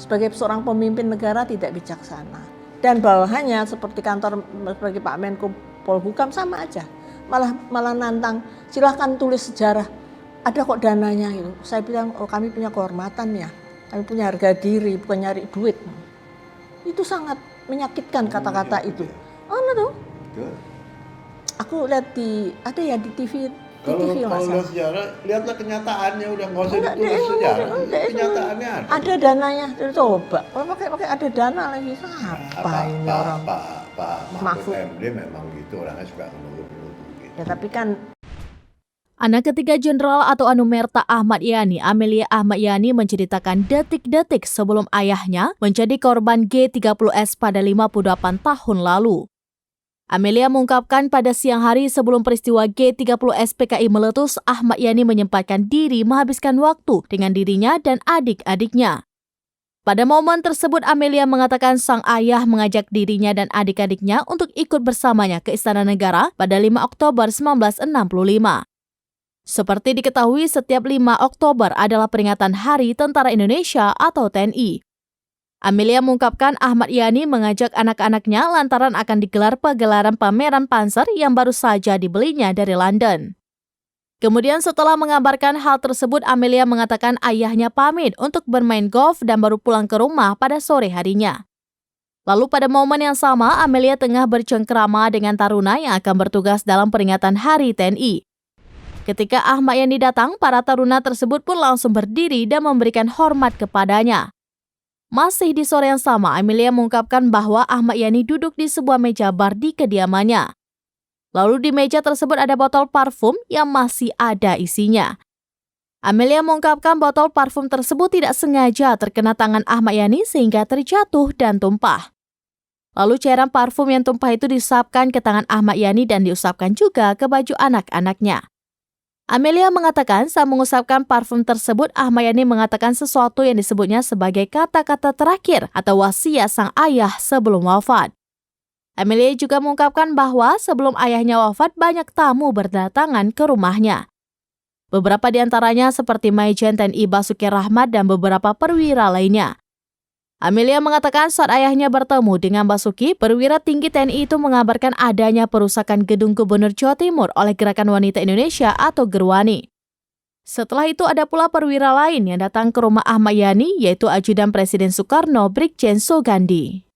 sebagai seorang pemimpin negara tidak bijaksana. Dan bawahannya seperti kantor seperti Pak Menko Polhukam sama aja. Malah nantang, silahkan tulis sejarah. Ada kok dananya gitu. Saya bilang, oh kami punya kehormatan ya. Kami punya harga diri, bukan nyari duit. Itu sangat menyakitkan kata-kata itu. Oh, tuh. Aku lihat ada ya di TV. Kalau lihat sejarah, lihatlah kenyataannya, udah nggak usah ditulis sejarah. Kenyataannya ada. Ada dananya, coba. Kalau pakai ada dana lagi, apa ini orang? Pak Mahfud MD memang gitu, orangnya suka menurut-menurut gitu. Ya tapi kan. Anak ketiga Jenderal atau Anumerta Ahmad Yani, Amelia Ahmad Yani menceritakan detik-detik sebelum ayahnya menjadi korban G30S pada 58 tahun lalu. Amelia mengungkapkan pada siang hari sebelum peristiwa G30S PKI meletus, Ahmad Yani menyempatkan diri menghabiskan waktu dengan dirinya dan adik-adiknya. Pada momen tersebut, Amelia mengatakan sang ayah mengajak dirinya dan adik-adiknya untuk ikut bersamanya ke Istana Negara pada 5 Oktober 1965. Seperti diketahui, setiap 5 Oktober adalah peringatan Hari Tentara Indonesia atau TNI. Amelia mengungkapkan Ahmad Yani mengajak anak-anaknya lantaran akan digelar pagelaran pameran Panzer yang baru saja dibelinya dari London. Kemudian setelah mengabarkan hal tersebut, Amelia mengatakan ayahnya pamit untuk bermain golf dan baru pulang ke rumah pada sore harinya. Lalu pada momen yang sama, Amelia tengah bercengkrama dengan taruna yang akan bertugas dalam peringatan Hari TNI. Ketika Ahmad Yani datang, para taruna tersebut pun langsung berdiri dan memberikan hormat kepadanya. Masih di sore yang sama, Amelia mengungkapkan bahwa Ahmad Yani duduk di sebuah meja bar di kediamannya. Lalu di meja tersebut ada botol parfum yang masih ada isinya. Amelia mengungkapkan botol parfum tersebut tidak sengaja terkena tangan Ahmad Yani sehingga terjatuh dan tumpah. Lalu cairan parfum yang tumpah itu diusapkan ke tangan Ahmad Yani dan diusapkan juga ke baju anak-anaknya. Amelia mengatakan saat mengusapkan parfum tersebut, Ahmad Yani mengatakan sesuatu yang disebutnya sebagai kata-kata terakhir atau wasiat sang ayah sebelum wafat. Amelia juga mengungkapkan bahwa sebelum ayahnya wafat, banyak tamu berdatangan ke rumahnya. Beberapa di antaranya seperti Maijen TNI Basuki Rahmat dan beberapa perwira lainnya. Amelia mengatakan saat ayahnya bertemu dengan Basuki, perwira tinggi TNI itu mengabarkan adanya perusakan gedung Gubernur Jawa Timur oleh Gerakan Wanita Indonesia atau Gerwani. Setelah itu ada pula perwira lain yang datang ke rumah Ahmad Yani, yaitu Ajudan Presiden Soekarno, Brigjen Sugandi.